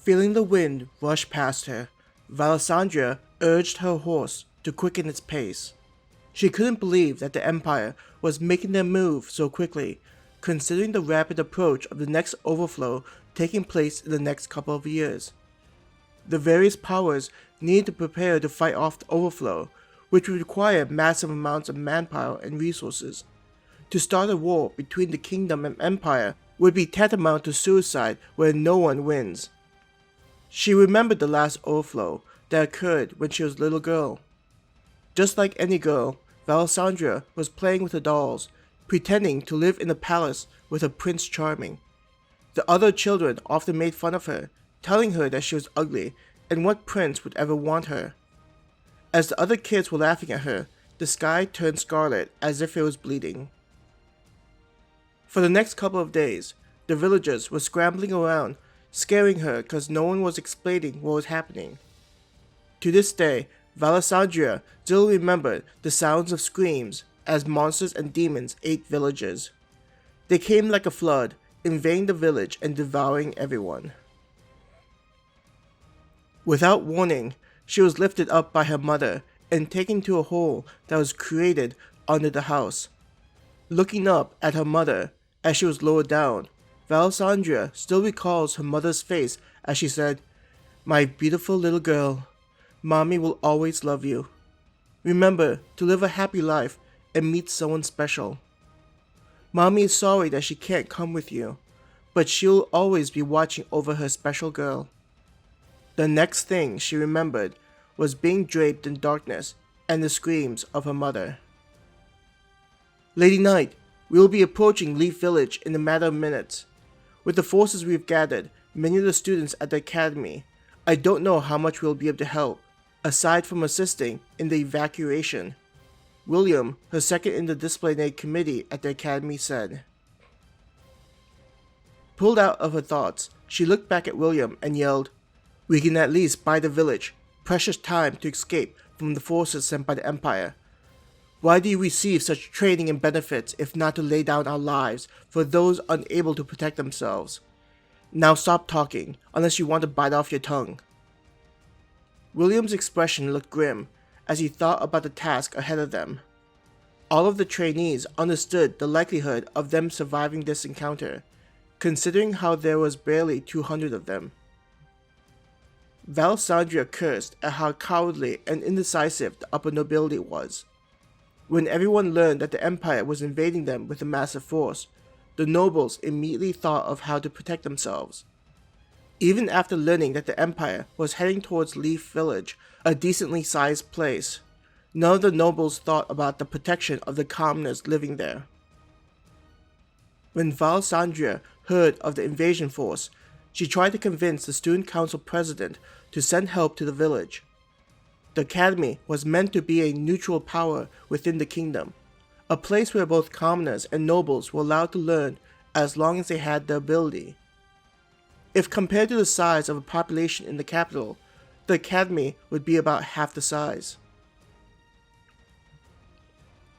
Feeling the wind rush past her, Valsandria urged her horse to quicken its pace. She couldn't believe that the Empire was making them move so quickly, considering the rapid approach of the next overflow taking place in the next couple of years. The various powers needed to prepare to fight off the overflow, which would require massive amounts of manpower and resources. To start a war between the kingdom and empire would be tantamount to suicide where no one wins. She remembered the last overflow that occurred when she was a little girl. Just like any girl, Valsandria was playing with her dolls, pretending to live in a palace with her Prince Charming. The other children often made fun of her, telling her that she was ugly and what prince would ever want her. As the other kids were laughing at her, the sky turned scarlet as if it was bleeding. For the next couple of days, the villagers were scrambling around, scaring her because no one was explaining what was happening. To this day, Valsandria still remembered the sounds of screams as monsters and demons ate villagers. They came like a flood, invading the village and devouring everyone. Without warning, she was lifted up by her mother and taken to a hole that was created under the house. Looking up at her mother as she was lowered down, Valsandria still recalls her mother's face as she said, "My beautiful little girl, Mommy will always love you. Remember to live a happy life and meet someone special. Mommy is sorry that she can't come with you, but she'll always be watching over her special girl." The next thing she remembered was being draped in darkness and the screams of her mother. "Lady Knight, we will be approaching Leaf Village in a matter of minutes. With the forces we've gathered, many of the students at the academy, I don't know how much we'll be able to help, aside from assisting in the evacuation," William, her second in the disciplinary committee at the academy, said. Pulled out of her thoughts, she looked back at William and yelled, "We can at least buy the village precious time to escape from the forces sent by the Empire. Why do you receive such training and benefits if not to lay down our lives for those unable to protect themselves? Now stop talking, unless you want to bite off your tongue." William's expression looked grim as he thought about the task ahead of them. All of the trainees understood the likelihood of them surviving this encounter, considering how there was barely 200 of them. Valsandria cursed at how cowardly and indecisive the upper nobility was. When everyone learned that the Empire was invading them with a massive force, the nobles immediately thought of how to protect themselves. Even after learning that the Empire was heading towards Leaf Village, a decently sized place, none of the nobles thought about the protection of the commoners living there. When Valsandria heard of the invasion force, she tried to convince the student council president to send help to the village. The academy was meant to be a neutral power within the kingdom, a place where both commoners and nobles were allowed to learn as long as they had the ability. If compared to the size of a population in the capital, the academy would be about half the size.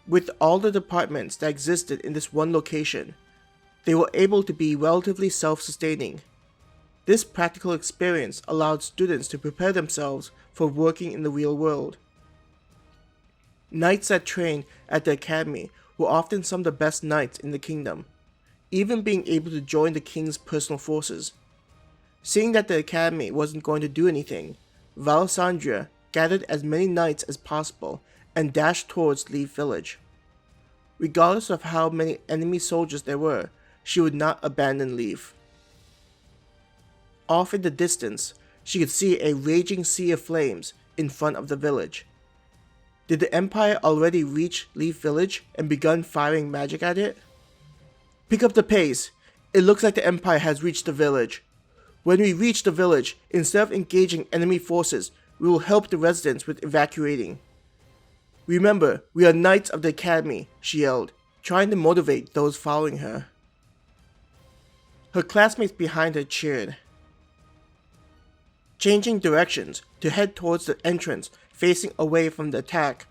With all the departments that existed in this one location, they were able to be relatively self-sustaining. This practical experience allowed students to prepare themselves for working in the real world. Knights that trained at the academy were often some of the best knights in the kingdom, even being able to join the king's personal forces. Seeing that the academy wasn't going to do anything, Valsandria gathered as many knights as possible and dashed towards Leaf Village. Regardless of how many enemy soldiers there were, she would not abandon Leaf. Off in the distance, she could see a raging sea of flames in front of the village. Did the Empire already reach Leaf Village and begun firing magic at it? "Pick up the pace. It looks like the Empire has reached the village. When we reach the village, instead of engaging enemy forces, we will help the residents with evacuating. Remember, we are Knights of the Academy," she yelled, trying to motivate those following her. Her classmates behind her cheered. Changing directions to head towards the entrance facing away from the attack,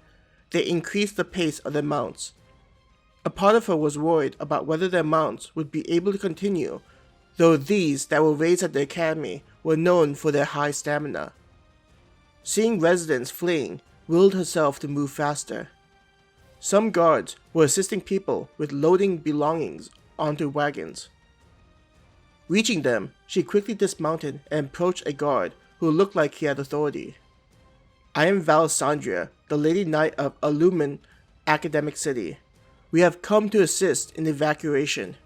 they increased the pace of their mounts. A part of her was worried about whether their mounts would be able to continue, though these that were raised at the academy were known for their high stamina. Seeing residents fleeing, willed herself to move faster. Some guards were assisting people with loading belongings onto wagons. Reaching them, she quickly dismounted and approached a guard who looked like he had authority. "I am Valisandria, the Lady Knight of Illumin Academic City. We have come to assist in the evacuation.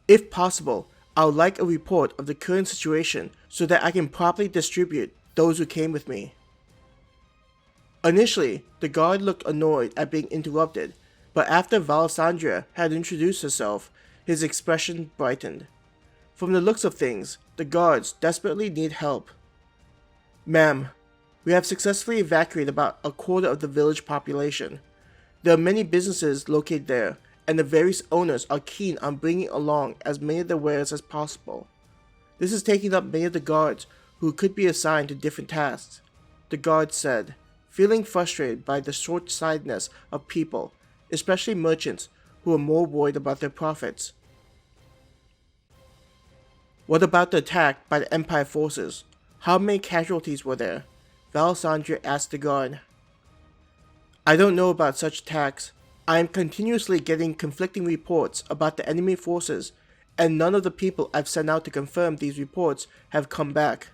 If possible, I would like a report of the current situation so that I can properly distribute those who came with me." Initially, the guard looked annoyed at being interrupted, but after Valisandria had introduced herself, his expression brightened. From the looks of things, the guards desperately need help. "Ma'am, we have successfully evacuated about a quarter of the village population. There are many businesses located there, and the various owners are keen on bringing along as many of their wares as possible. This is taking up many of the guards who could be assigned to different tasks," the guard said, feeling frustrated by the short-sightedness of people, especially merchants who were more worried about their profits. "What about the attack by the Empire forces? How many casualties were there?" Valisandria asked the guard. "I don't know about such attacks. I am continuously getting conflicting reports about the enemy forces, and none of the people I've sent out to confirm these reports have come back."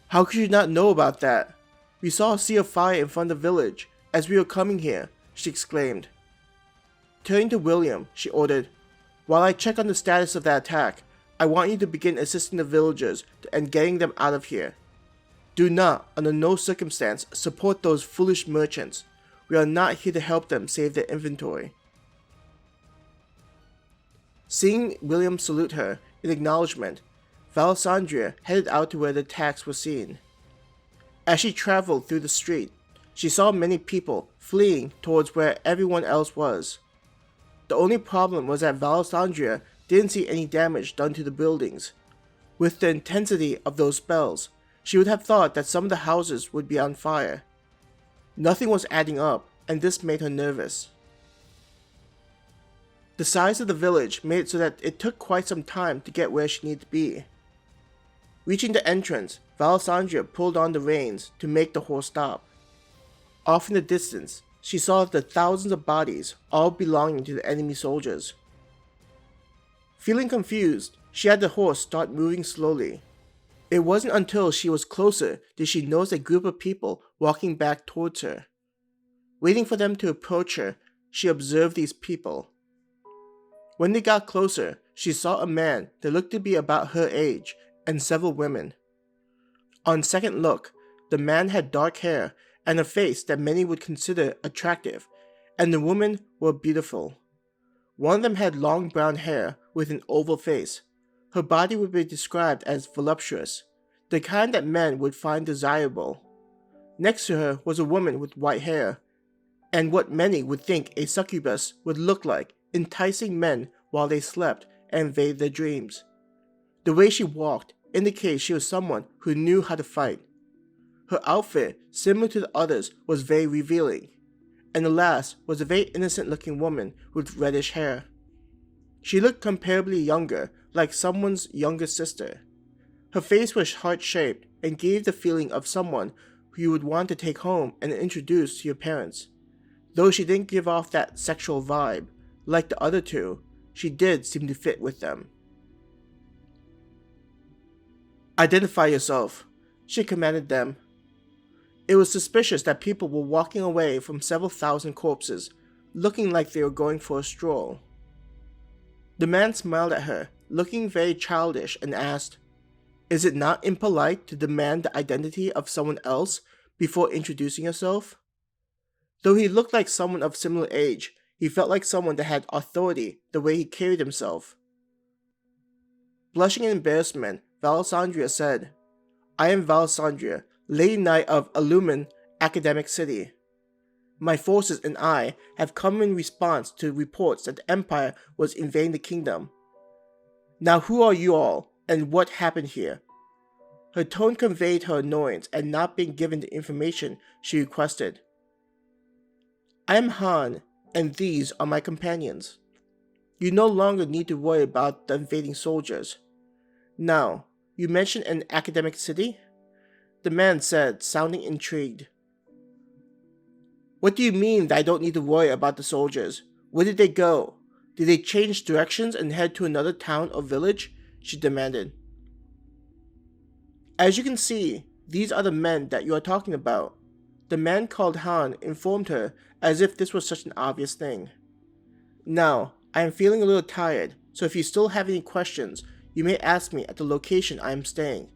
"How could you not know about that? We saw a sea of fire in front of the village as we were coming here," she exclaimed. Turning to William, she ordered, "While I check on the status of that attack, I want you to begin assisting the villagers and getting them out of here. Do not, under no circumstance, support those foolish merchants. We are not here to help them save their inventory." Seeing William salute her in acknowledgement, Valisandria headed out to where the attacks were seen. As she traveled through the street, she saw many people fleeing towards where everyone else was. The only problem was that Valisandria didn't see any damage done to the buildings. With the intensity of those spells, she would have thought that some of the houses would be on fire. Nothing was adding up, and this made her nervous. The size of the village made it so that it took quite some time to get where she needed to be. Reaching the entrance, Valisandria pulled on the reins to make the horse stop. Off in the distance, she saw the thousands of bodies, all belonging to the enemy soldiers. Feeling confused, she had the horse start moving slowly. It wasn't until she was closer did she notice a group of people walking back towards her. Waiting for them to approach her, she observed these people. When they got closer, she saw a man that looked to be about her age and several women. On second look, the man had dark hair and a face that many would consider attractive, and the women were beautiful. One of them had long brown hair with an oval face. Her body would be described as voluptuous, the kind that men would find desirable. Next to her was a woman with white hair, and what many would think a succubus would look like, enticing men while they slept and invaded their dreams. The way she walked indicates she was someone who knew how to fight. Her outfit, similar to the others, was very revealing, and the last was a very innocent-looking woman with reddish hair. She looked comparably younger, like someone's younger sister. Her face was heart-shaped and gave the feeling of someone who you would want to take home and introduce to your parents. Though she didn't give off that sexual vibe, like the other two, she did seem to fit with them. "Identify yourself," she commanded them. It was suspicious that people were walking away from several thousand corpses, looking like they were going for a stroll. The man smiled at her, looking very childish, and asked, "Is it not impolite to demand the identity of someone else before introducing yourself?" Though he looked like someone of similar age, he felt like someone that had authority the way he carried himself. Blushing in embarrassment, Valisandria said, "I am Valisandria, Lady Knight of Illumin Academic City. My forces and I have come in response to reports that the Empire was invading the kingdom. Now who are you all, and what happened here?" Her tone conveyed her annoyance at not being given the information she requested. "I am Han, and these are my companions. You no longer need to worry about the invading soldiers. Now, you mentioned an academic city? The man said, sounding intrigued. What do you mean that I don't need to worry about the soldiers? Where did they go? Did they change directions and head to another town or village? She demanded. As you can see, these are the men that you are talking about. The man called Han informed her as if this was such an obvious thing. Now, I am feeling a little tired, so if you still have any questions, you may ask me at the location I am staying.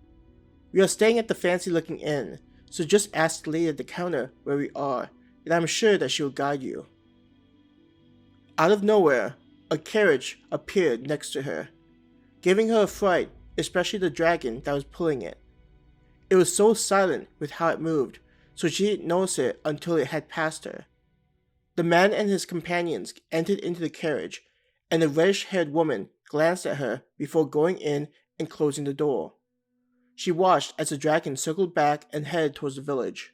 We are staying at the fancy-looking inn, so just ask the lady at the counter where we are, and I'm sure that she will guide you. Out of nowhere, a carriage appeared next to her, giving her a fright, especially the dragon that was pulling it. It was so silent with how it moved, so she didn't notice it until it had passed her. The man and his companions entered into the carriage, and the reddish-haired woman glanced at her before going in and closing the door. She watched as the dragon circled back and headed towards the village.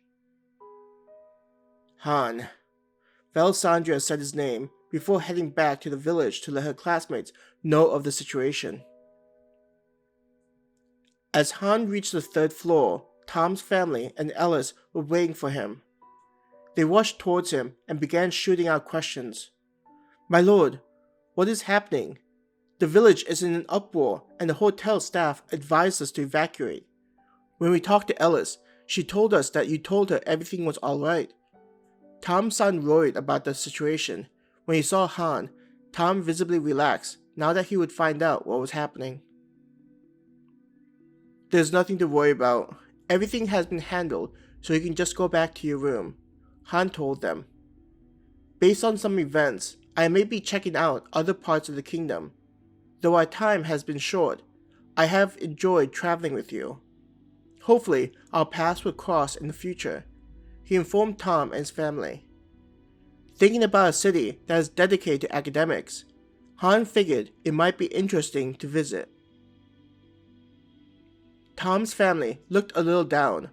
Han. Valisandra said his name before heading back to the village to let her classmates know of the situation. As Han reached the third floor, Tom's family and Ellis were waiting for him. They rushed towards him and began shooting out questions. My lord, what is happening? The village is in an uproar and the hotel staff advised us to evacuate. When we talked to Ellis, she told us that you told her everything was alright. Tom sounded worried about the situation. When he saw Han, Tom visibly relaxed now that he would find out what was happening. There's nothing to worry about. Everything has been handled, so you can just go back to your room, Han told them. Based on some events, I may be checking out other parts of the kingdom. Though our time has been short, I have enjoyed traveling with you. Hopefully, our paths will cross in the future, he informed Tom and his family. Thinking about a city that is dedicated to academics, Han figured it might be interesting to visit. Tom's family looked a little down,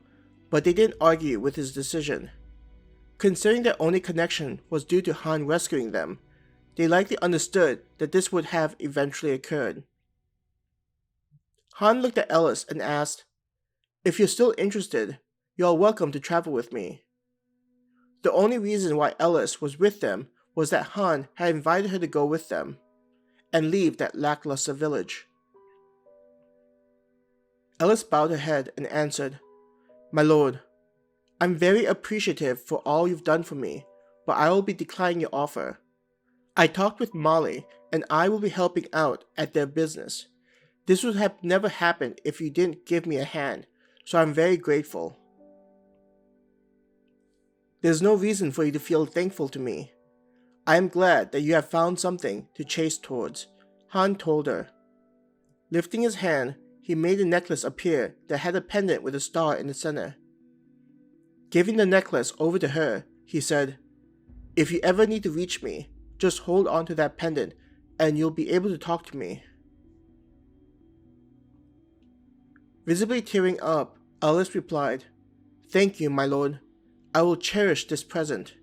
but they didn't argue with his decision. Considering their only connection was due to Han rescuing them, they likely understood that this would have eventually occurred. Han looked at Ellis and asked, If you're still interested, you are welcome to travel with me. The only reason why Ellis was with them was that Han had invited her to go with them and leave that lackluster village. Ellis bowed her head and answered, My lord, I'm very appreciative for all you've done for me, but I will be declining your offer. I talked with Molly, and I will be helping out at their business. This would have never happened if you didn't give me a hand, so I'm very grateful. There's no reason for you to feel thankful to me. I am glad that you have found something to chase towards, Han told her. Lifting his hand, he made a necklace appear that had a pendant with a star in the center. Giving the necklace over to her, he said, If you ever need to reach me, just hold on to that pendant and you'll be able to talk to me. Visibly tearing up, Ellis replied, Thank you, my lord. I will cherish this present.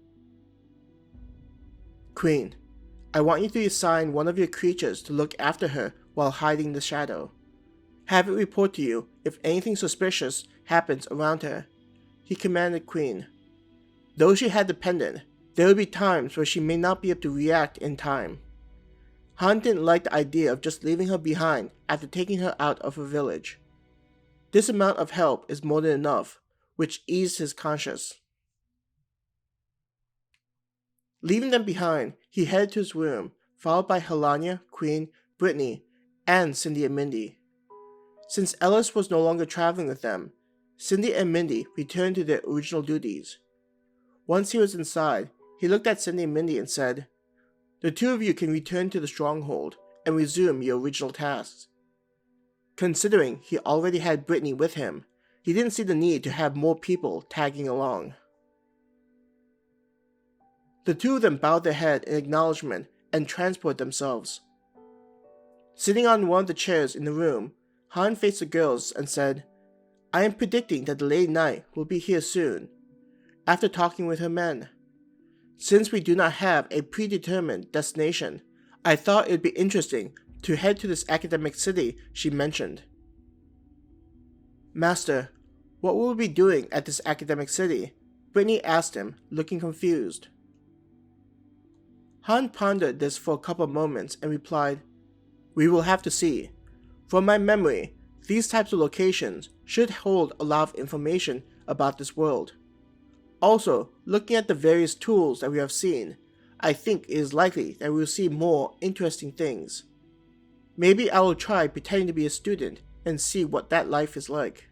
Queen, I want you to assign one of your creatures to look after her while hiding in the shadow. Have it report to you if anything suspicious happens around her, he commanded Queen. Though she had the pendant, there would be times where she may not be able to react in time. Han didn't like the idea of just leaving her behind after taking her out of her village. This amount of help is more than enough, which eased his conscience. Leaving them behind, he headed to his room, followed by Helania, Queen, Brittany, and Cindy and Mindy. Since Ellis was no longer traveling with them, Cindy and Mindy returned to their original duties. Once he was inside, he looked at Cindy and Mindy and said, The two of you can return to the stronghold and resume your original tasks. Considering he already had Brittany with him, he didn't see the need to have more people tagging along. The two of them bowed their head in acknowledgement and transported themselves. Sitting on one of the chairs in the room, Han faced the girls and said, I am predicting that the Lady Knight will be here soon, after talking with her men. Since we do not have a predetermined destination, I thought it would be interesting to head to this academic city she mentioned. Master, what will we be doing at this academic city? Brittany asked him, looking confused. Han pondered this for a couple of moments and replied, We will have to see. From my memory, these types of locations should hold a lot of information about this world. Also, looking at the various tools that we have seen, I think it is likely that we will see more interesting things. Maybe I will try pretending to be a student and see what that life is like.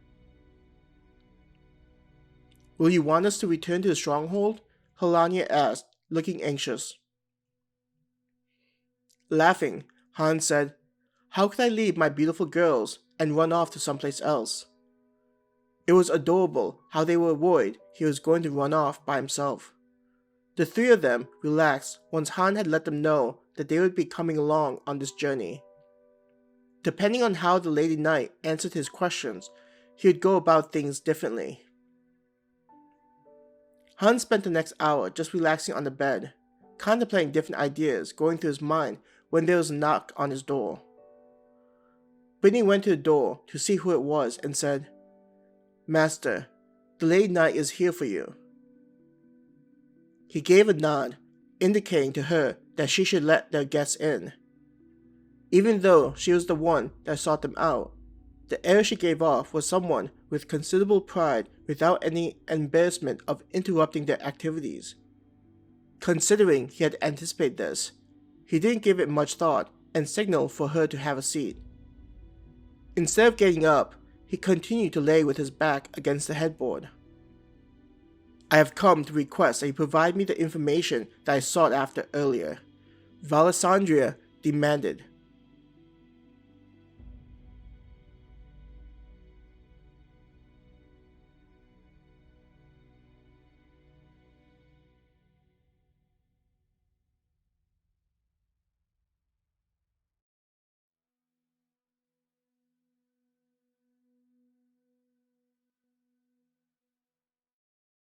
Will you want us to return to the stronghold? Helania asked, looking anxious. Laughing, Han said, How could I leave my beautiful girls and run off to someplace else? It was adorable how they were worried he was going to run off by himself. The three of them relaxed once Han had let them know that they would be coming along on this journey. Depending on how the Lady Knight answered his questions, he would go about things differently. Han spent the next hour just relaxing on the bed, contemplating different ideas going through his mind when there was a knock on his door. Brittany went to the door to see who it was and said, Master, the Lady Knight is here for you. He gave a nod, indicating to her that she should let their guests in. Even though she was the one that sought them out, the air she gave off was someone with considerable pride without any embarrassment of interrupting their activities. Considering he had anticipated this, he didn't give it much thought and signaled for her to have a seat. Instead of getting up, he continued to lay with his back against the headboard. I have come to request that you provide me the information that I sought after earlier, Valesandria demanded.